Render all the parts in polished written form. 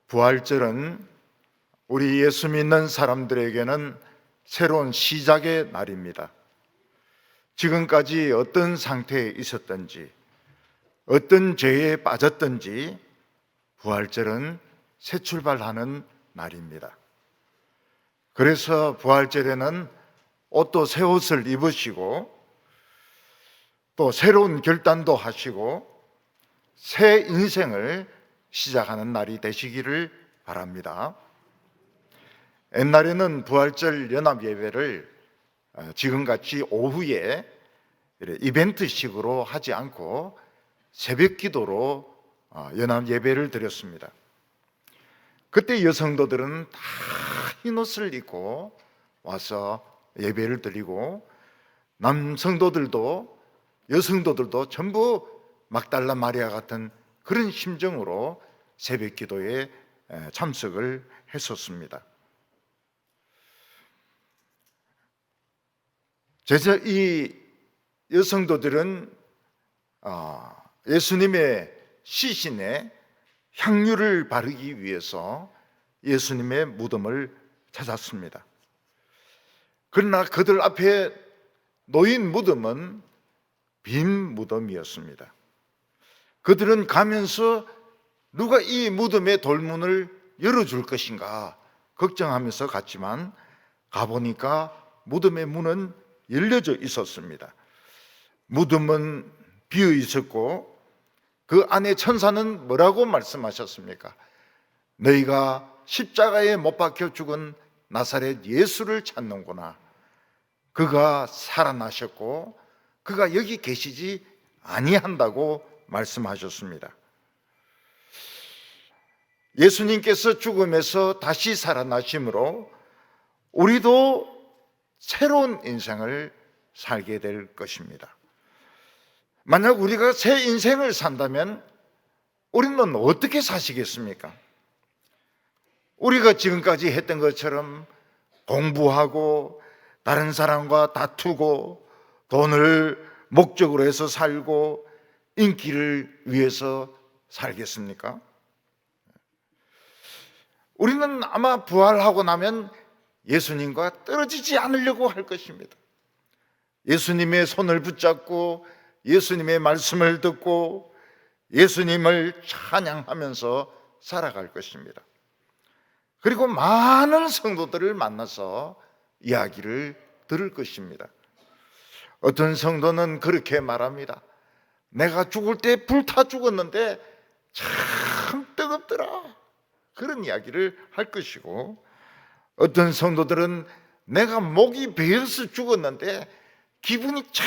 부활절은 우리 예수 믿는 사람들에게는 새로운 시작의 날입니다. 지금까지 어떤 상태에 있었든지, 어떤 죄에 빠졌든지 부활절은 새 출발하는 날입니다. 그래서 부활절에는 옷도 새 옷을 입으시고 또 새로운 결단도 하시고 새 인생을 시작하는 날이 되시기를 바랍니다. 옛날에는 부활절 연합 예배를 지금같이 오후에 이벤트식으로 하지 않고 새벽 기도로 연합 예배를 드렸습니다. 그때 여성도들은 다 흰옷을 입고 와서 예배를 드리고 남성도들도 여성도들도 전부 막달라 마리아 같은 그런 심정으로 새벽 기도에 참석을 했었습니다. 이 여성도들은 예수님의 시신에 향유를 바르기 위해서 예수님의 무덤을 찾았습니다. 그러나 그들 앞에 놓인 무덤은 빈 무덤이었습니다. 그들은 가면서 누가 이 무덤의 돌문을 열어줄 것인가 걱정하면서 갔지만 가보니까 무덤의 문은 열려져 있었습니다. 무덤은 비어 있었고 그 안에 천사는 뭐라고 말씀하셨습니까? 너희가 십자가에 못 박혀 죽은 나사렛 예수를 찾는구나. 그가 살아나셨고 그가 여기 계시지 아니한다고 말씀하셨습니다. 예수님께서 죽음에서 다시 살아나심으로 우리도 새로운 인생을 살게 될 것입니다. 만약 우리가 새 인생을 산다면 우리는 어떻게 사시겠습니까? 우리가 지금까지 했던 것처럼 공부하고 다른 사람과 다투고 돈을 목적으로 해서 살고 인기를 위해서 살겠습니까? 우리는 아마 부활하고 나면 예수님과 떨어지지 않으려고 할 것입니다. 예수님의 손을 붙잡고 예수님의 말씀을 듣고 예수님을 찬양하면서 살아갈 것입니다. 그리고 많은 성도들을 만나서 이야기를 들을 것입니다. 어떤 성도는 그렇게 말합니다. 내가 죽을 때 불타 죽었는데 참 뜨겁더라. 그런 이야기를 할 것이고, 어떤 성도들은 내가 목이 베어서 죽었는데 기분이 참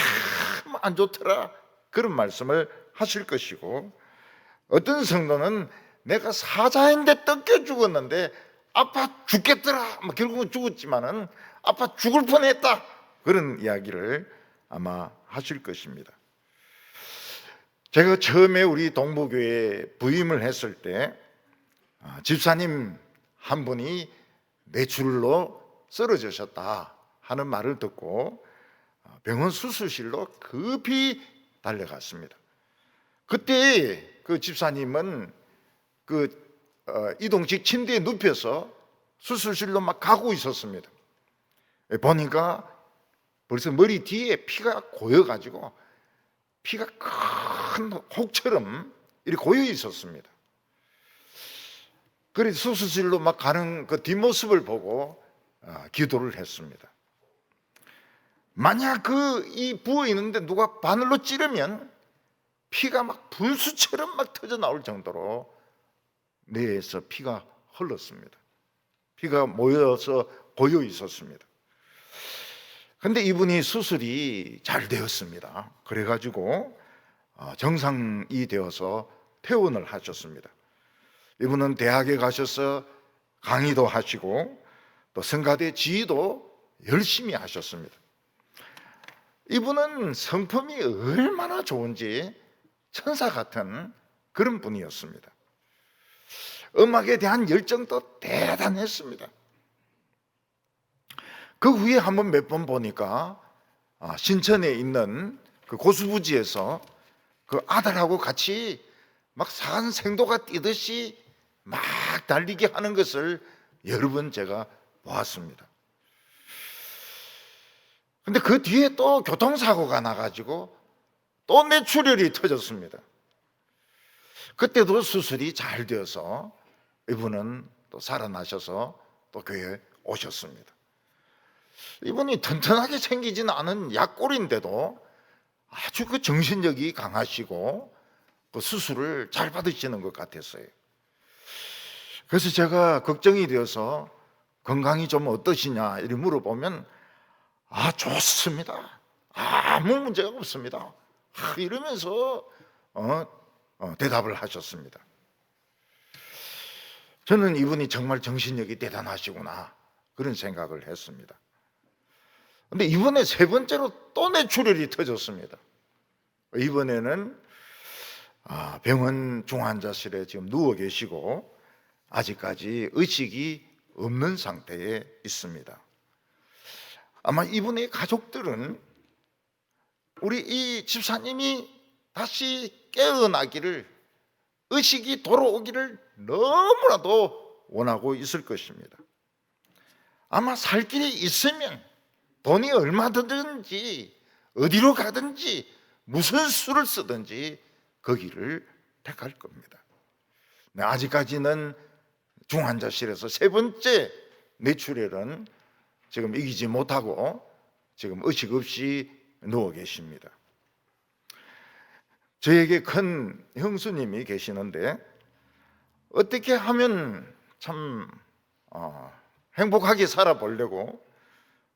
안 좋더라. 그런 말씀을 하실 것이고, 어떤 성도는 내가 사자인데 뜯겨 죽었는데 아파 죽겠더라. 결국은 죽었지만은 아파 죽을 뻔했다. 그런 이야기를 아마 하실 것입니다. 제가 처음에 우리 동부교회에 부임을 했을 때 집사님 한 분이 뇌출로 쓰러지셨다 하는 말을 듣고 병원 수술실로 급히 달려갔습니다. 그때 그 집사님은 이동식 침대에 눕혀서 수술실로 막 가고 있었습니다. 보니까 벌써 머리 뒤에 피가 고여가지고 피가 큰 혹처럼 이렇게 고여 있었습니다. 그래서 수술실로 막 가는 그 뒷모습을 보고 기도를 했습니다. 만약 이 부어 있는데 누가 바늘로 찌르면 피가 막 분수처럼 막 터져 나올 정도로 뇌에서 피가 흘렀습니다. 피가 모여서 고여 있었습니다. 그런데 이분이 수술이 잘 되었습니다. 그래가지고 정상이 되어서 퇴원을 하셨습니다. 이분은 대학에 가셔서 강의도 하시고 또 성가대 지휘도 열심히 하셨습니다. 이분은 성품이 얼마나 좋은지 천사 같은 그런 분이었습니다. 음악에 대한 열정도 대단했습니다. 그 후에 한번 몇 번 보니까 신천에 있는 그 고수부지에서 그 아들하고 같이 막 산생도가 뛰듯이 막 달리게 하는 것을 여러 번 제가 보았습니다. 근데 그 뒤에 또 교통사고가 나가지고 또 뇌출혈이 터졌습니다. 그때도 수술이 잘 되어서 이분은 또 살아나셔서 또 교회에 오셨습니다. 이분이 튼튼하게 생기진 않은 약골인데도 아주 그 정신력이 강하시고 그 수술을 잘 받으시는 것 같았어요. 그래서 제가 걱정이 되어서 건강이 좀 어떠시냐 이렇게 물어보면 좋습니다. 아무 문제가 없습니다. 이러면서 대답을 하셨습니다. 저는 이분이 정말 정신력이 대단하시구나 그런 생각을 했습니다. 근데 이번에 세 번째로 또 뇌출혈이 터졌습니다. 이번에는 병원 중환자실에 지금 누워 계시고 아직까지 의식이 없는 상태에 있습니다. 아마 이분의 가족들은 우리 이 집사님이 다시 깨어나기를, 의식이 돌아오기를 너무나도 원하고 있을 것입니다. 아마 살 길이 있으면 돈이 얼마든지 어디로 가든지 무슨 수를 쓰든지 거기를 택할 겁니다. 아직까지는 중환자실에서 세 번째 뇌출혈은 지금 이기지 못하고 지금 의식 없이 누워 계십니다. 저에게 큰 형수님이 계시는데 어떻게 하면 참 행복하게 살아보려고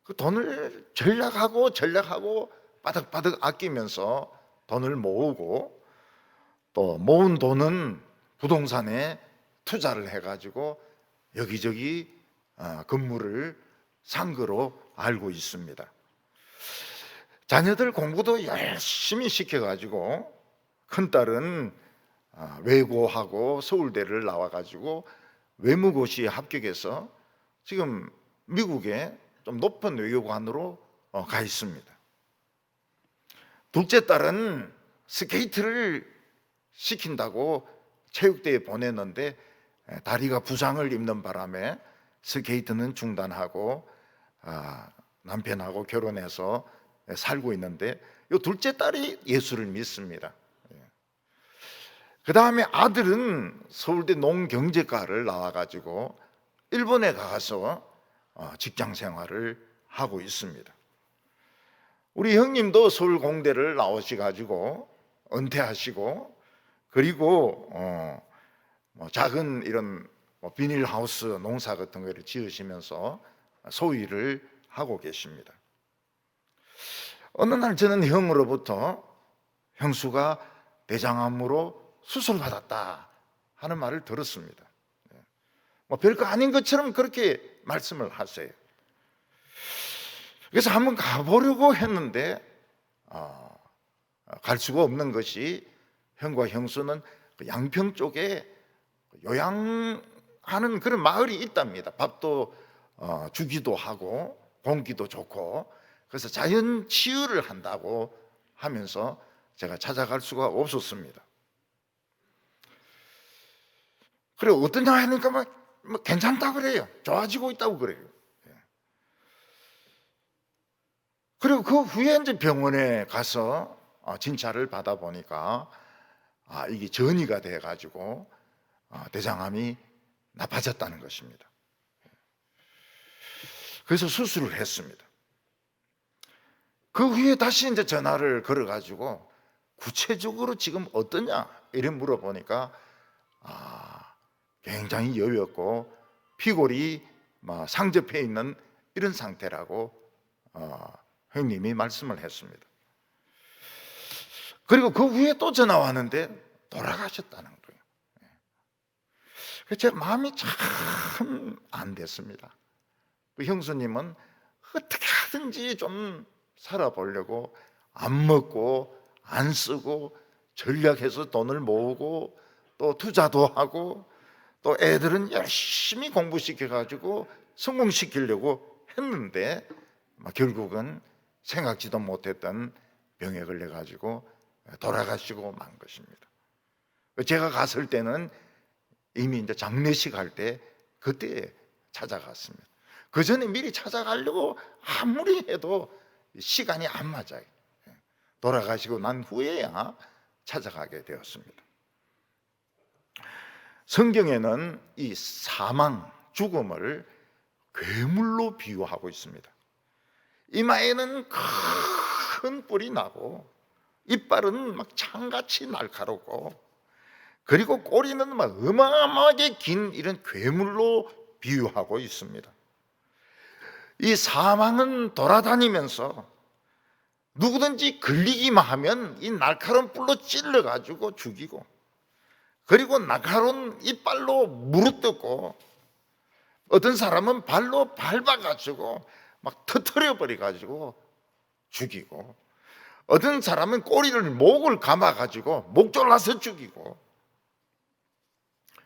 그 돈을 전략하고 바득바득 아끼면서 돈을 모으고 또 모은 돈은 부동산에 투자를 해가지고 여기저기 건물을 산 거로 알고 있습니다. 자녀들 공부도 열심히 시켜가지고 큰딸은 외고하고 서울대를 나와가지고 외무고시에 합격해서 지금 미국에 좀 높은 외교관으로 가 있습니다. 둘째 딸은 스케이트를 시킨다고 체육대회에 보냈는데 다리가 부상을 입는 바람에 스케이트는 중단하고 남편하고 결혼해서 살고 있는데 이 둘째 딸이 예수를 믿습니다. 그 다음에 아들은 서울대 농경제과를 나와가지고 일본에 가서 직장 생활을 하고 있습니다. 우리 형님도 서울공대를 나오셔가지고 은퇴하시고 그리고 작은 이런 비닐하우스 농사 같은 거를 지으시면서 소일을 하고 계십니다. 어느 날 저는 형으로부터 형수가 대장암으로 수술받았다 하는 말을 들었습니다. 별거 아닌 것처럼 그렇게 말씀을 하세요. 그래서 한번 가보려고 했는데 갈 수가 없는 것이 형과 형수는 그 양평 쪽에 요양하는 그런 마을이 있답니다. 밥도 주기도 하고 공기도 좋고 그래서 자연 치유를 한다고 하면서 제가 찾아갈 수가 없었습니다. 그래 어떠냐 하니까 뭐 괜찮다고 그래요. 좋아지고 있다고 그래요. 그리고 그 후에 이제 병원에 가서 진찰을 받아 보니까 이게 전이가 돼 가지고 대장암이 나빠졌다는 것입니다. 그래서 수술을 했습니다. 그 후에 다시 이제 전화를 걸어 가지고 구체적으로 지금 어떠냐 이래 물어보니까 굉장히 여였고 피골이 상접해 있는 이런 상태라고 형님이 말씀을 했습니다. 그리고 그 후에 또 전화 왔는데 돌아가셨다는 거예요. 그래서 제 마음이 참 안 됐습니다. 그 형수님은 어떻게 하든지 좀 살아보려고 안 먹고 안 쓰고 전략해서 돈을 모으고 또 투자도 하고 또 애들은 열심히 공부시켜가지고 성공시키려고 했는데 결국은 생각지도 못했던 병에 걸려가지고 돌아가시고 만 것입니다. 제가 갔을 때는 이미 이제 장례식 할 때 그때 찾아갔습니다. 그 전에 미리 찾아가려고 아무리 해도 시간이 안 맞아요. 돌아가시고 난 후에야 찾아가게 되었습니다. 성경에는 이 사망, 죽음을 괴물로 비유하고 있습니다. 이마에는 큰 뿔이 나고 이빨은 막 창같이 날카롭고 그리고 꼬리는 막 어마어마하게 긴 이런 괴물로 비유하고 있습니다. 이 사망은 돌아다니면서 누구든지 걸리기만 하면 이 날카로운 뿔로 찔러가지고 죽이고, 그리고 날카로운 이빨로 물어뜯고, 어떤 사람은 발로 밟아가지고 막 터트려 버려가지고 죽이고, 어떤 사람은 꼬리를 목을 감아가지고 목 졸라서 죽이고,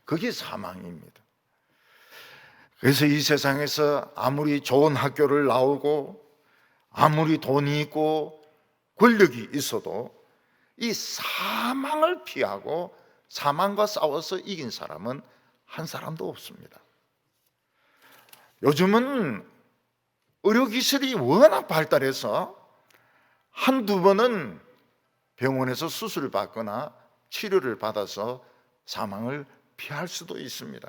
그게 사망입니다. 그래서 이 세상에서 아무리 좋은 학교를 나오고 아무리 돈이 있고 권력이 있어도 이 사망을 피하고 사망과 싸워서 이긴 사람은 한 사람도 없습니다. 요즘은 의료기술이 워낙 발달해서 한두 번은 병원에서 수술을 받거나 치료를 받아서 사망을 피할 수도 있습니다.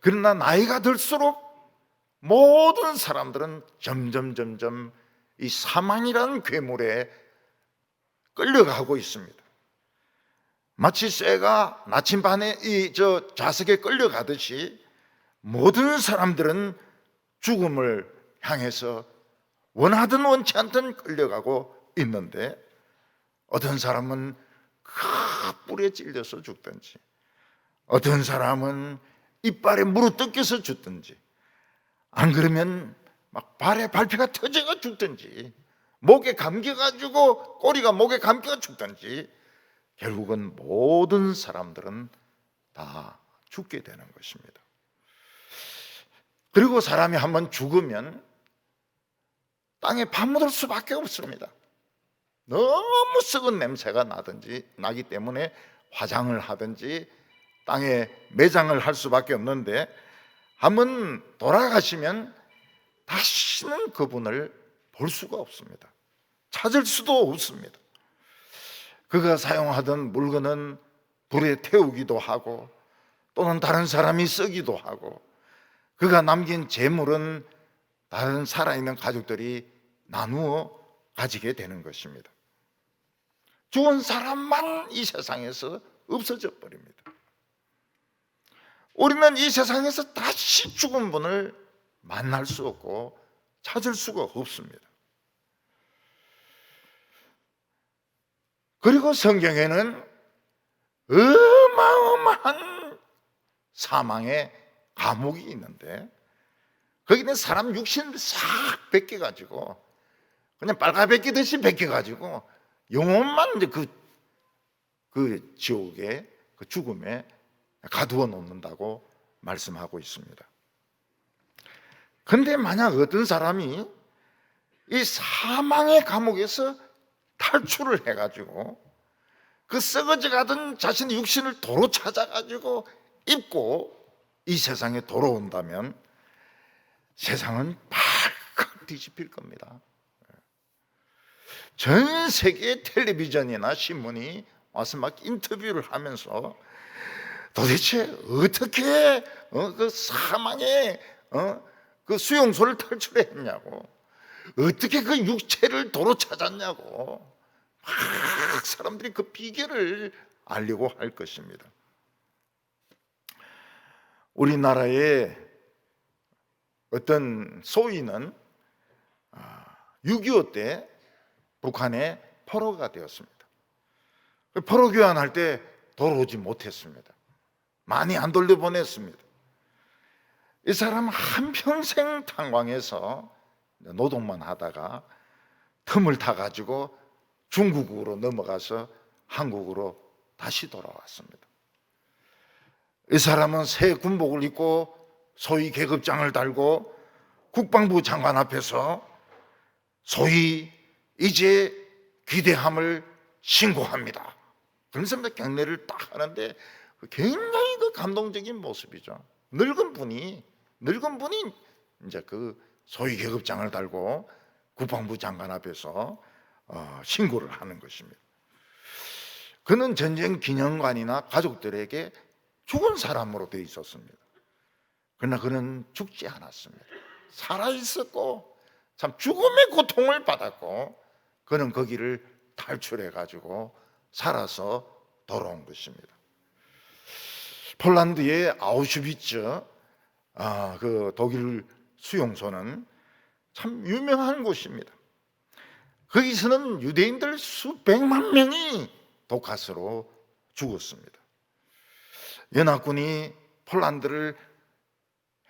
그러나 나이가 들수록 모든 사람들은 점점 이 사망이라는 괴물에 끌려가고 있습니다. 마치 쇠가 나침반에 좌석에 끌려가듯이 모든 사람들은 죽음을 향해서 원하든 원치 않든 끌려가고 있는데, 어떤 사람은 뿔에 찔려서 죽든지, 어떤 사람은 이빨에 물어뜯겨서 죽든지, 안 그러면 막 발에 발피가 터져가 죽든지, 목에 감겨가지고 꼬리가 목에 감겨 죽든지, 결국은 모든 사람들은 다 죽게 되는 것입니다. 그리고 사람이 한번 죽으면 땅에 파묻을 수밖에 없습니다. 너무 썩은 냄새가 나기 때문에 화장을 하든지 땅에 매장을 할 수밖에 없는데, 한번 돌아가시면 다시는 그분을 볼 수가 없습니다. 찾을 수도 없습니다. 그가 사용하던 물건은 불에 태우기도 하고 또는 다른 사람이 쓰기도 하고, 그가 남긴 재물은 다른 살아있는 가족들이 나누어 가지게 되는 것입니다. 죽은 사람만 이 세상에서 없어져 버립니다. 우리는 이 세상에서 다시 죽은 분을 만날 수 없고 찾을 수가 없습니다. 그리고 성경에는 어마어마한 사망의 감옥이 있는데, 거기는 사람 육신을 싹 벗겨가지고 그냥 빨가벗기듯이 벗겨가지고 영혼만 이제 그 지옥에, 그 죽음에 가두어 놓는다고 말씀하고 있습니다. 그런데 만약 어떤 사람이 이 사망의 감옥에서 탈출을 해가지고 그 썩어져 가던 자신의 육신을 도로 찾아가지고 입고 이 세상에 돌아온다면 세상은 발칵 뒤집힐 겁니다. 전 세계 텔레비전이나 신문이 와서 막 인터뷰를 하면서 도대체 어떻게 그 사망의 그 수용소를 탈출했냐고, 어떻게 그 육체를 도로 찾았냐고 막 사람들이 그 비결을 알려고 할 것입니다. 우리나라의 어떤 소위는 6.25 때 북한에 포로가 되었습니다. 포로 교환할 때 돌아오지 못했습니다. 많이 안 돌려보냈습니다. 이 사람 한평생 탄광에서 노동만 하다가 틈을 타가지고 중국으로 넘어가서 한국으로 다시 돌아왔습니다. 이 사람은 새 군복을 입고 소위 계급장을 달고 국방부 장관 앞에서 소위 이제 귀대함을 신고합니다, 그래서 경례를 딱 하는데 굉장히 그 감동적인 모습이죠. 늙은 분이 이제 그 소위 계급장을 달고 국방부 장관 앞에서 신고를 하는 것입니다. 그는 전쟁 기념관이나 가족들에게 죽은 사람으로 되어 있었습니다. 그러나 그는 죽지 않았습니다. 살아 있었고 참 죽음의 고통을 받았고 그는 거기를 탈출해 가지고 살아서 돌아온 것입니다. 폴란드의 아우슈비츠 그 독일 수용소는 참 유명한 곳입니다. 거기서는 유대인들 수백만 명이 독가스로 죽었습니다. 연합군이 폴란드를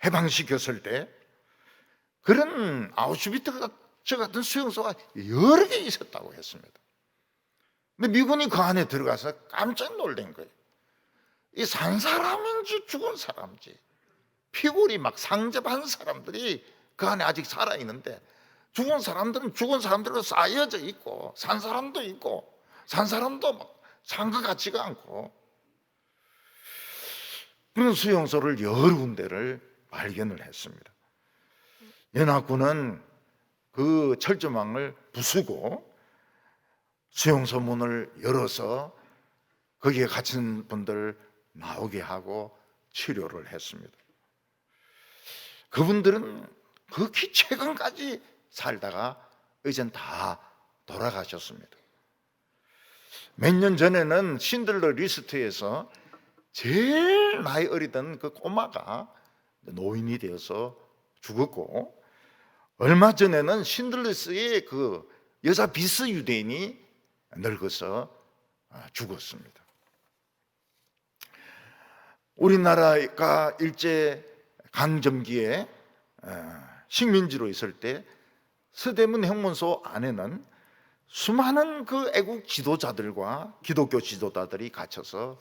해방시켰을 때 그런 아우슈비츠 같은 수용소가 여러 개 있었다고 했습니다. 근데 미군이 그 안에 들어가서 깜짝 놀란 거예요. 이 산 사람인지 죽은 사람인지 피골이 막 상접한 사람들이 그 안에 아직 살아있는데 죽은 사람들은 죽은 사람들로 쌓여져 있고 산 사람도 있고 산 사람도 막 산 것 같지가 않고 그런 수용소를 여러 군데를 발견을 했습니다. 연합군은 그 철조망을 부수고 수용소 문을 열어서 거기에 갇힌 분들 나오게 하고 치료를 했습니다. 그분들은 극히 최근까지 살다가 이젠 다 돌아가셨습니다. 몇 년 전에는 신들러 리스트에서 제일 나이 어리던 그 꼬마가 노인이 되어서 죽었고 얼마 전에는 신들러스의 그 여자 비스 유대인이 늙어서 죽었습니다. 우리나라가 일제 강점기에 식민지로 있을 때 서대문 형문소 안에는 수많은 그 애국 지도자들과 기독교 지도자들이 갇혀서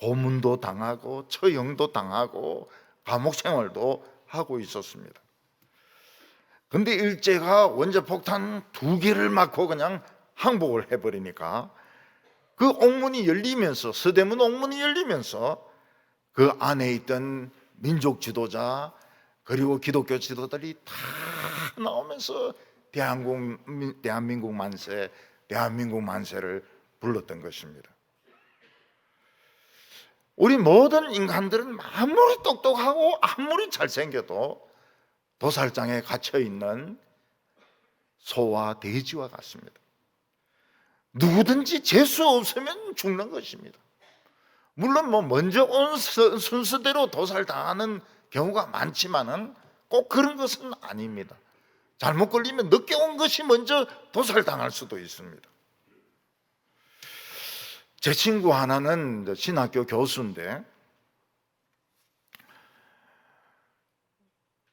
고문도 당하고 처형도 당하고 감옥 생활도 하고 있었습니다. 근데 일제가 원자폭탄 2개를 맞고 그냥 항복을 해버리니까 그 옥문이 열리면서 서대문 옥문이 열리면서 그 안에 있던 민족 지도자 그리고 기독교 지도자들이 다 나오면서 대한민국 만세, 대한민국 만세를 불렀던 것입니다. 우리 모든 인간들은 아무리 똑똑하고 아무리 잘생겨도 도살장에 갇혀있는 소와 돼지와 같습니다. 누구든지 재수 없으면 죽는 것입니다. 물론 먼저 온 순서대로 도살당하는 경우가 많지만은 꼭 그런 것은 아닙니다. 잘못 걸리면 늦게 온 것이 먼저 도살당할 수도 있습니다. 제 친구 하나는 신학교 교수인데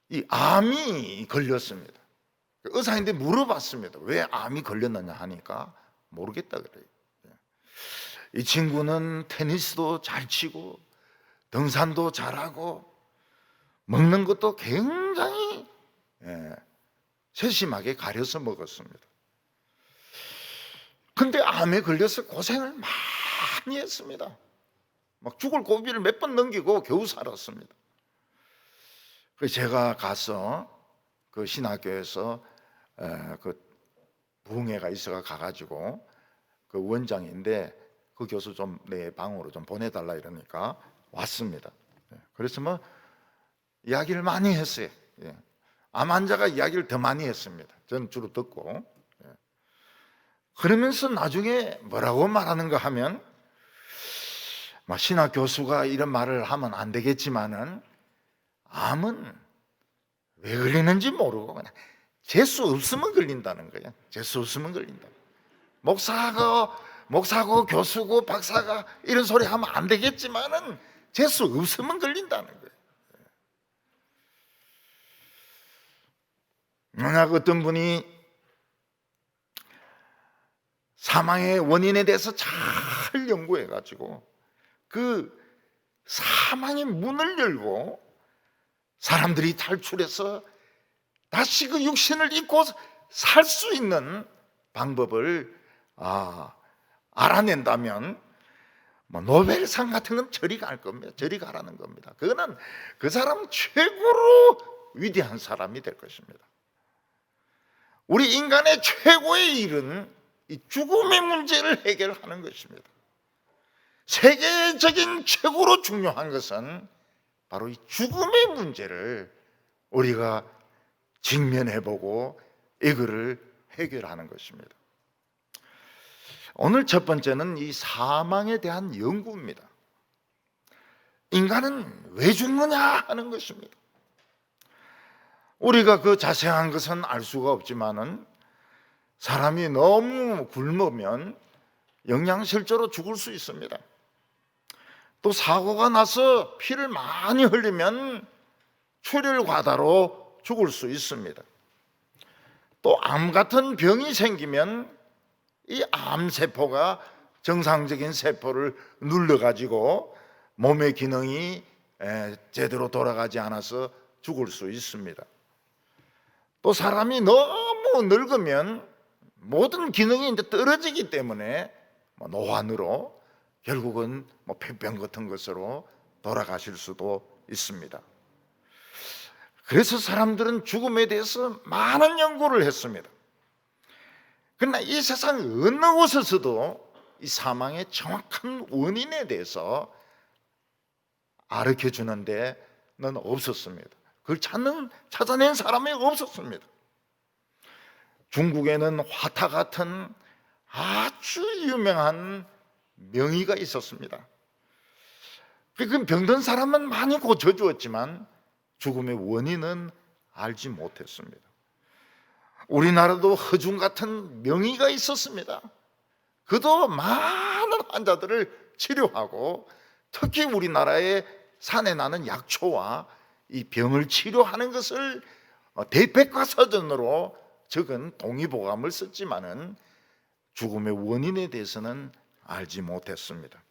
이 암이 걸렸습니다. 의사인데 물어봤습니다. 왜 암이 걸렸느냐 하니까 모르겠다 그래요. 이 친구는 테니스도 잘 치고 등산도 잘하고 먹는 것도 굉장히 세심하게 가려서 먹었습니다. 근데 암에 걸려서 고생을 많이 했습니다. 막 죽을 고비를 몇 번 넘기고 겨우 살았습니다. 그래서 제가 가서 그 신학교에서 그 부흥회가 있어가 가가지고 그 원장인데 그 교수 좀 내 방으로 좀 보내달라 이러니까 왔습니다. 그래서 뭐 이야기를 많이 했어요. 암 환자가 이야기를 더 많이 했습니다. 저는 주로 듣고. 그러면서 나중에 뭐라고 말하는가 하면 신학 교수가 이런 말을 하면 안 되겠지만은 암은 왜 걸리는지 모르고 그냥 재수 없으면 걸린다는 거예요. 재수 없으면 걸린다. 목사고 교수고 박사가 이런 소리 하면 안 되겠지만은 재수 없으면 걸린다는 거예요. 만약 어떤 분이 사망의 원인에 대해서 잘 연구해 가지고 그 사망의 문을 열고 사람들이 탈출해서 다시 그 육신을 입고 살 수 있는 방법을 알아낸다면 노벨상 같은 건 저리 갈 겁니다. 저리 가라는 겁니다. 그거는 그 사람 최고로 위대한 사람이 될 것입니다. 우리 인간의 최고의 일은 이 죽음의 문제를 해결하는 것입니다. 세계적인 최고로 중요한 것은 바로 이 죽음의 문제를 우리가 직면해보고 이거를 해결하는 것입니다. 오늘 첫 번째는 이 사망에 대한 연구입니다. 인간은 왜 죽느냐 하는 것입니다. 우리가 그 자세한 것은 알 수가 없지만은 사람이 너무 굶으면 영양실조로 죽을 수 있습니다. 또 사고가 나서 피를 많이 흘리면 출혈과다로 죽을 수 있습니다. 또 암 같은 병이 생기면 이 암세포가 정상적인 세포를 눌러가지고 몸의 기능이 제대로 돌아가지 않아서 죽을 수 있습니다. 또 사람이 너무 늙으면 모든 기능이 이제 떨어지기 때문에 노환으로 결국은 폐병 같은 것으로 돌아가실 수도 있습니다. 그래서 사람들은 죽음에 대해서 많은 연구를 했습니다. 그러나 이 세상 어느 곳에서도 이 사망의 정확한 원인에 대해서 가르쳐 주는 데는 없었습니다. 그걸 찾아낸 사람이 없었습니다. 중국에는 화타 같은 아주 유명한 명의가 있었습니다. 그 병든 사람은 많이 고쳐주었지만 죽음의 원인은 알지 못했습니다. 우리나라도 허중 같은 명의가 있었습니다. 그도 많은 환자들을 치료하고 특히 우리나라의 산에 나는 약초와 이 병을 치료하는 것을 대백과사전으로 적은 동의보감을 썼지만은 죽음의 원인에 대해서는 알지 못했습니다.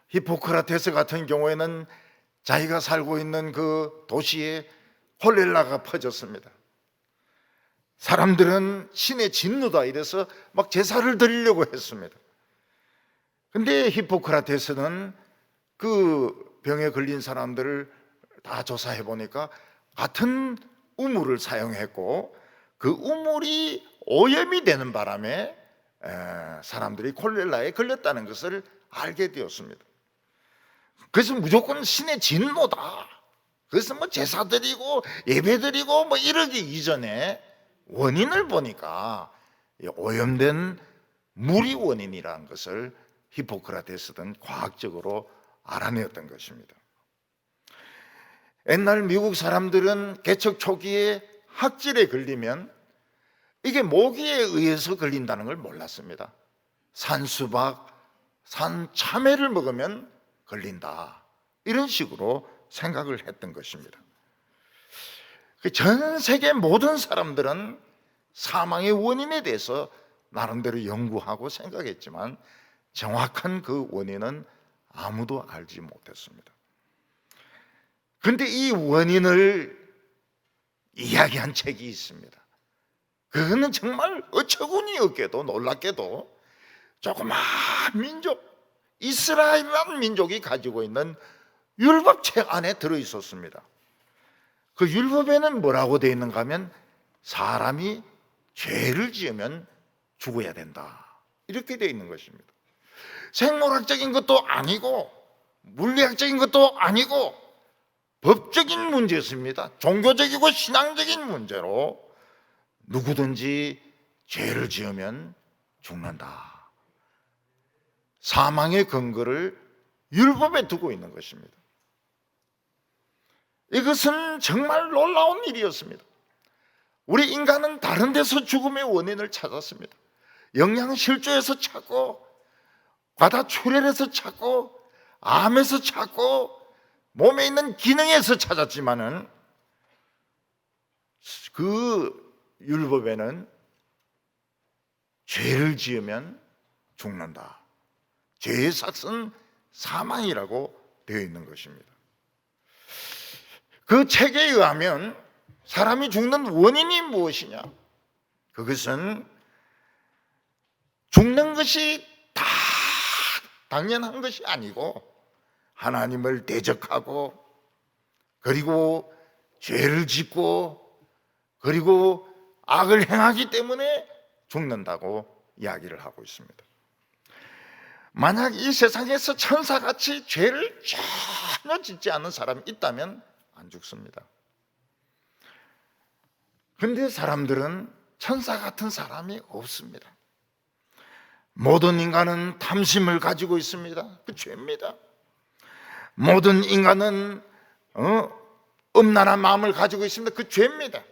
히포크라테스 같은 경우에는 자기가 살고 있는 그 도시에 콜레라가 퍼졌습니다. 사람들은 신의 진노다 이래서 막 제사를 드리려고 했습니다. 근데 히포크라테스는 그 병에 걸린 사람들을 다 조사해 보니까 같은 우물을 사용했고 그 우물이 오염이 되는 바람에 사람들이 콜레라에 걸렸다는 것을 알게 되었습니다. 그래서 무조건 신의 진노다. 그래서 제사 드리고 예배 드리고 이러기 이전에 원인을 보니까 오염된 물이 원인이라는 것을 히포크라테스는 과학적으로 알아내었던 것입니다. 옛날 미국 사람들은 개척 초기에 학질에 걸리면 이게 모기에 의해서 걸린다는 걸 몰랐습니다. 산수박, 산참외를 먹으면 걸린다 이런 식으로 생각을 했던 것입니다. 전 세계 모든 사람들은 사망의 원인에 대해서 나름대로 연구하고 생각했지만 정확한 그 원인은 아무도 알지 못했습니다. 그런데 이 원인을 이야기한 책이 있습니다. 그거는 정말 어처구니 없게도 놀랍게도 조그마한 민족 이스라엘이라는 민족이 가지고 있는 율법책 안에 들어있었습니다. 그 율법에는 뭐라고 되어 있는가 하면 사람이 죄를 지으면 죽어야 된다 이렇게 되어 있는 것입니다. 생물학적인 것도 아니고 물리학적인 것도 아니고 법적인 문제였습니다. 종교적이고 신앙적인 문제로 누구든지 죄를 지으면 죽는다. 사망의 근거를 율법에 두고 있는 것입니다. 이것은 정말 놀라운 일이었습니다. 우리 인간은 다른 데서 죽음의 원인을 찾았습니다. 영양실조에서 찾고 과다출혈에서 찾고 암에서 찾고 몸에 있는 기능에서 찾았지만은 그 율법에는 죄를 지으면 죽는다. 죄의 삭은 사망이라고 되어 있는 것입니다. 그 책에 의하면 사람이 죽는 원인이 무엇이냐? 그것은 죽는 것이 다 당연한 것이 아니고 하나님을 대적하고 그리고 죄를 짓고 그리고 악을 행하기 때문에 죽는다고 이야기를 하고 있습니다. 만약 이 세상에서 천사같이 죄를 전혀 짓지 않는 사람이 있다면 안 죽습니다. 그런데 사람들은 천사 같은 사람이 없습니다. 모든 인간은 탐심을 가지고 있습니다. 그 죄입니다. 모든 인간은 음란한 마음을 가지고 있습니다. 그 죄입니다.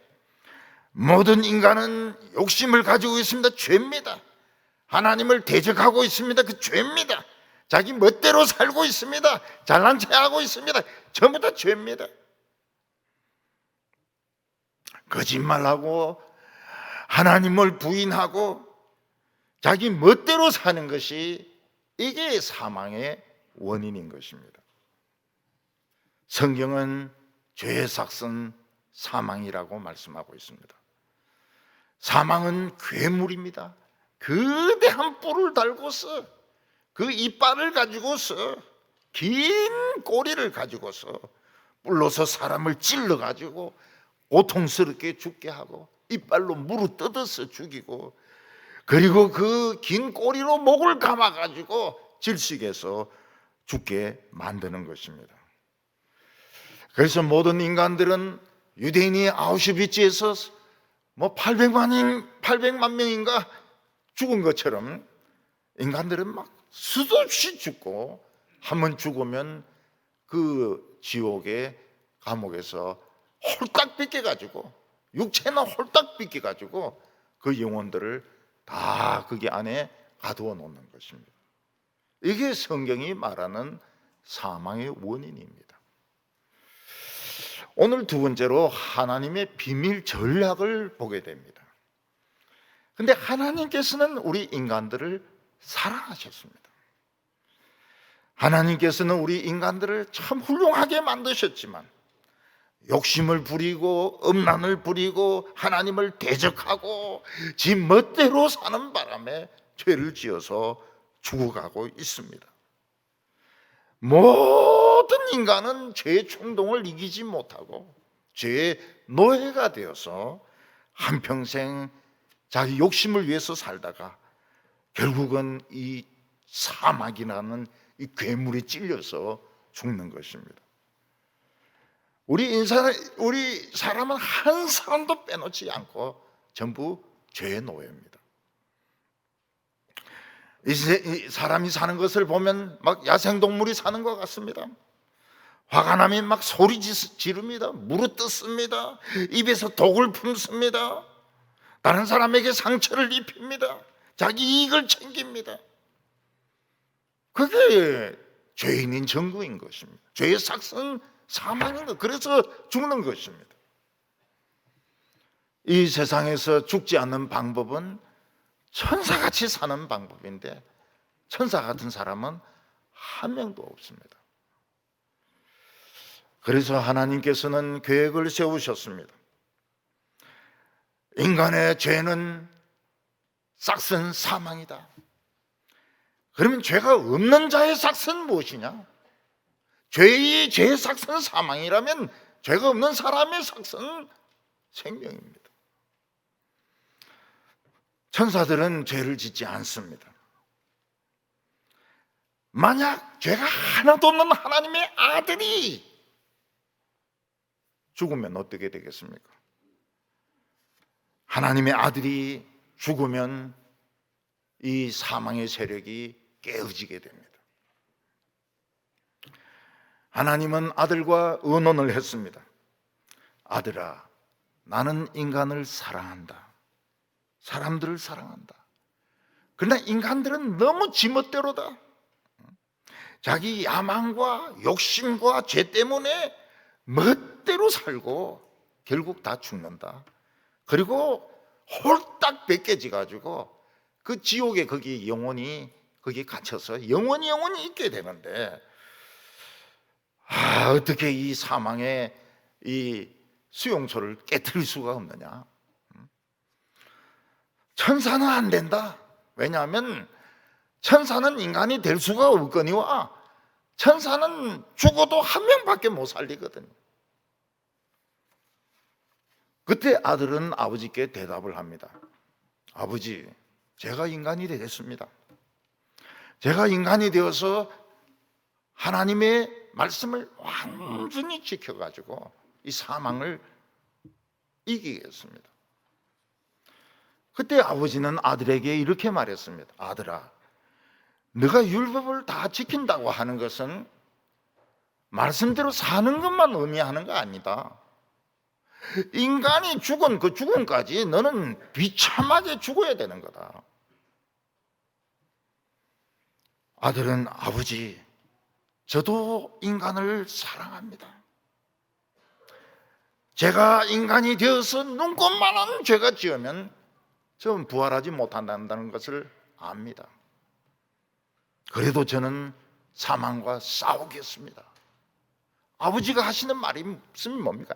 모든 인간은 욕심을 가지고 있습니다. 죄입니다. 하나님을 대적하고 있습니다. 그 죄입니다. 자기 멋대로 살고 있습니다. 잘난 체하고 있습니다. 전부 다 죄입니다. 거짓말하고 하나님을 부인하고 자기 멋대로 사는 것이 이게 사망의 원인인 것입니다. 성경은 죄의 삭은 사망이라고 말씀하고 있습니다. 사망은 괴물입니다. 거대한 뿔을 달고서 그 이빨을 가지고서 긴 꼬리를 가지고서 뿔로서 사람을 찔러 가지고 고통스럽게 죽게 하고 이빨로 물어 뜯어서 죽이고 그리고 그 긴 꼬리로 목을 감아 가지고 질식해서 죽게 만드는 것입니다. 그래서 모든 인간들은 유대인이 아우슈비츠에서 800만 명인가 죽은 것처럼 인간들은 막 수없이 죽고 한 번 죽으면 그 지옥의 감옥에서 홀딱 빗겨가지고 육체는 홀딱 빗겨가지고 그 영혼들을 다 거기 안에 가두어 놓는 것입니다. 이게 성경이 말하는 사망의 원인입니다. 오늘 두 번째로 하나님의 비밀 전략을 보게 됩니다. 근데 하나님께서는 우리 인간들을 사랑하셨습니다. 하나님께서는 우리 인간들을 참 훌륭하게 만드셨지만 욕심을 부리고 음란을 부리고 하나님을 대적하고 지 멋대로 사는 바람에 죄를 지어서 죽어가고 있습니다. 모든 인간은 죄의 충동을 이기지 못하고 죄의 노예가 되어서 한평생 자기 욕심을 위해서 살다가 결국은 이 사막이라는 이 괴물에 찔려서 죽는 것입니다. 우리 사람은 한 사람도 빼놓지 않고 전부 죄의 노예입니다. 이 사람이 사는 것을 보면 막 야생동물이 사는 것 같습니다. 화가 나면 막 소리 지릅니다. 물어뜯습니다. 입에서 독을 품습니다. 다른 사람에게 상처를 입힙니다. 자기 이익을 챙깁니다. 그게 죄인인 전구인 것입니다. 죄의 삭은 사망인 것, 그래서 죽는 것입니다. 이 세상에서 죽지 않는 방법은 천사같이 사는 방법인데 천사 같은 사람은 한 명도 없습니다. 그래서 하나님께서는 계획을 세우셨습니다. 인간의 죄는 삭은 사망이다. 그러면 죄가 없는 자의 삭은 무엇이냐? 죄의 삭은 사망이라면 죄가 없는 사람의 삭은 생명입니다. 천사들은 죄를 짓지 않습니다. 만약 죄가 하나도 없는 하나님의 아들이 죽으면 어떻게 되겠습니까? 하나님의 아들이 죽으면 이 사망의 세력이 깨어지게 됩니다. 하나님은 아들과 의논을 했습니다. 아들아, 나는 인간을 사랑한다. 사람들을 사랑한다. 그러나 인간들은 너무 지멋대로다. 자기 야망과 욕심과 죄 때문에 멋대로 살고 결국 다 죽는다. 그리고 홀딱 벗겨져 가지고 그 지옥에 거기 영혼이 거기 갇혀서 영원히 있게 되는데 어떻게 이 사망의 이 수용소를 깨트릴 수가 없느냐? 천사는 안 된다. 왜냐하면 천사는 인간이 될 수가 없거니와 천사는 죽어도 한 명밖에 못 살리거든요. 그때 아들은 아버지께 대답을 합니다. 아버지, 제가 인간이 되겠습니다. 제가 인간이 되어서 하나님의 말씀을 완전히 지켜가지고 이 사망을 이기겠습니다. 그때 아버지는 아들에게 이렇게 말했습니다. 아들아, 네가 율법을 다 지킨다고 하는 것은 말씀대로 사는 것만 의미하는 거 아니다. 인간이 죽은 그 죽음까지 너는 비참하게 죽어야 되는 거다. 아들은 아버지, 저도 인간을 사랑합니다. 제가 인간이 되어서 눈꽃만한 죄가 지으면 저는 부활하지 못한다는 것을 압니다. 그래도 저는 사망과 싸우겠습니다. 아버지가 하시는 말씀이 뭡니까?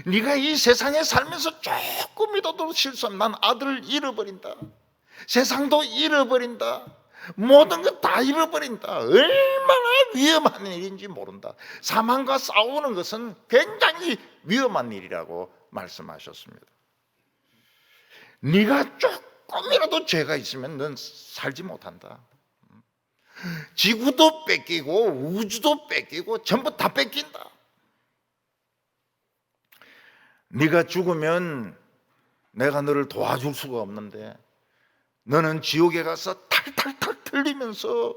네가 이 세상에 살면서 조금이라도 실수하면 난 아들을 잃어버린다. 세상도 잃어버린다. 모든 것 다 잃어버린다. 얼마나 위험한 일인지 모른다. 사망과 싸우는 것은 굉장히 위험한 일이라고 말씀하셨습니다. 네가 조금이라도 죄가 있으면 넌 살지 못한다. 지구도 뺏기고 우주도 뺏기고 전부 다 뺏긴다. 네가 죽으면 내가 너를 도와줄 수가 없는데 너는 지옥에 가서 탈탈탈 틀리면서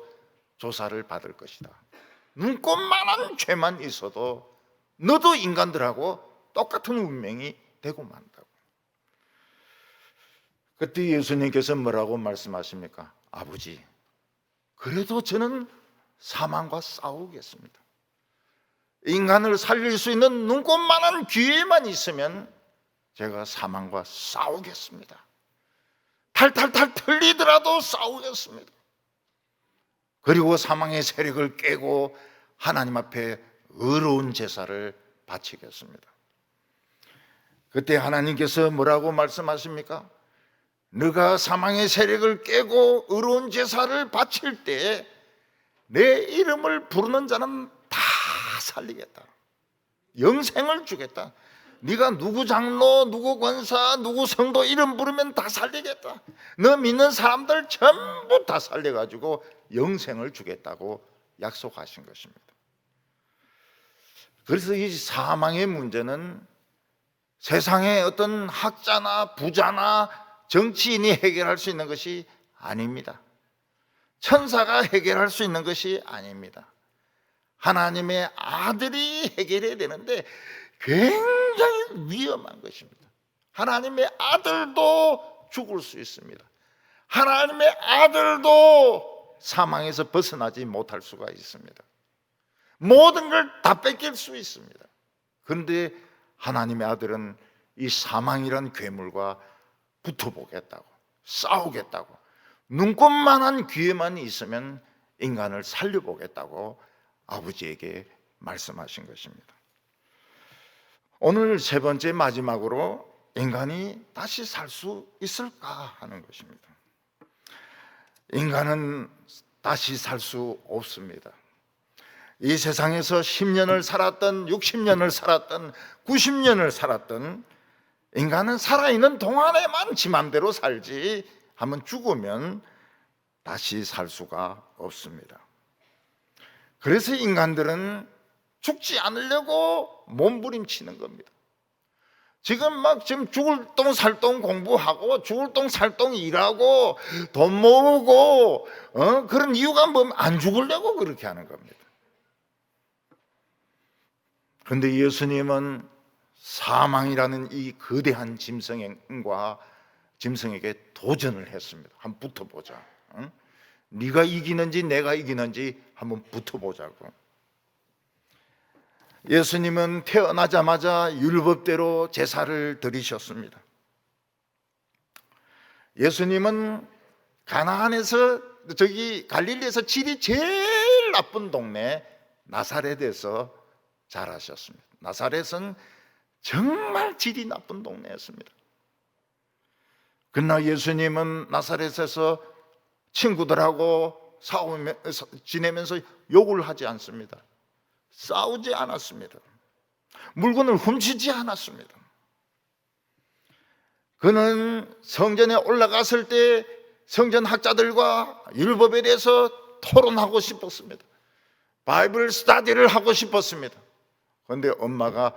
조사를 받을 것이다. 눈꽃만한 죄만 있어도 너도 인간들하고 똑같은 운명이 되고 만다고. 그때 예수님께서 뭐라고 말씀하십니까? 아버지, 그래도 저는 사망과 싸우겠습니다. 인간을 살릴 수 있는 눈꽃만한 기회만 있으면 제가 사망과 싸우겠습니다. 탈탈탈 틀리더라도 싸우겠습니다. 그리고 사망의 세력을 깨고 하나님 앞에 의로운 제사를 바치겠습니다. 그때 하나님께서 뭐라고 말씀하십니까? 네가 사망의 세력을 깨고 의로운 제사를 바칠 때 내 이름을 부르는 자는 다 살리겠다. 영생을 주겠다. 네가 누구 장로, 누구 권사, 누구 성도 이름 부르면 다 살리겠다. 너 믿는 사람들 전부 다 살려가지고 영생을 주겠다고 약속하신 것입니다. 그래서 이 사망의 문제는 세상의 어떤 학자나 부자나 정치인이 해결할 수 있는 것이 아닙니다. 천사가 해결할 수 있는 것이 아닙니다. 하나님의 아들이 해결해야 되는데 굉장히 위험한 것입니다. 하나님의 아들도 죽을 수 있습니다. 하나님의 아들도 사망에서 벗어나지 못할 수가 있습니다. 모든 걸 다 뺏길 수 있습니다. 그런데 하나님의 아들은 이 사망이란 괴물과 붙어보겠다고, 싸우겠다고, 눈꽃만한 기회만 있으면 인간을 살려보겠다고 아버지에게 말씀하신 것입니다. 오늘 세 번째 마지막으로 인간이 다시 살 수 있을까 하는 것입니다. 인간은 다시 살 수 없습니다. 이 세상에서 10년을 살았던 60년을 살았던 90년을 살았던 인간은 살아있는 동안에만 지 맘대로 살지 한번 죽으면 다시 살 수가 없습니다. 그래서 인간들은 죽지 않으려고 몸부림치는 겁니다. 지금 죽을 똥 살 똥 공부하고 죽을 똥 살 똥 일하고 돈 모으고 그런 이유가 뭐면 안 죽으려고 그렇게 하는 겁니다. 그런데 예수님은 사망이라는 이 거대한 짐승에게 도전을 했습니다. 한번 붙어보자. 네가 이기는지 내가 이기는지 한번 붙어보자고. 예수님은 태어나자마자 율법대로 제사를 드리셨습니다. 예수님은 가나안에서 갈릴리에서 질이 제일 나쁜 동네 나사렛에서 자라셨습니다. 나사렛은 정말 질이 나쁜 동네였습니다. 그러나 예수님은 나사렛에서 친구들하고 지내면서 욕을 하지 않습니다. 싸우지 않았습니다. 물건을 훔치지 않았습니다. 그는 성전에 올라갔을 때 성전 학자들과 율법에 대해서 토론하고 싶었습니다. 바이블 스터디를 하고 싶었습니다. 그런데 엄마가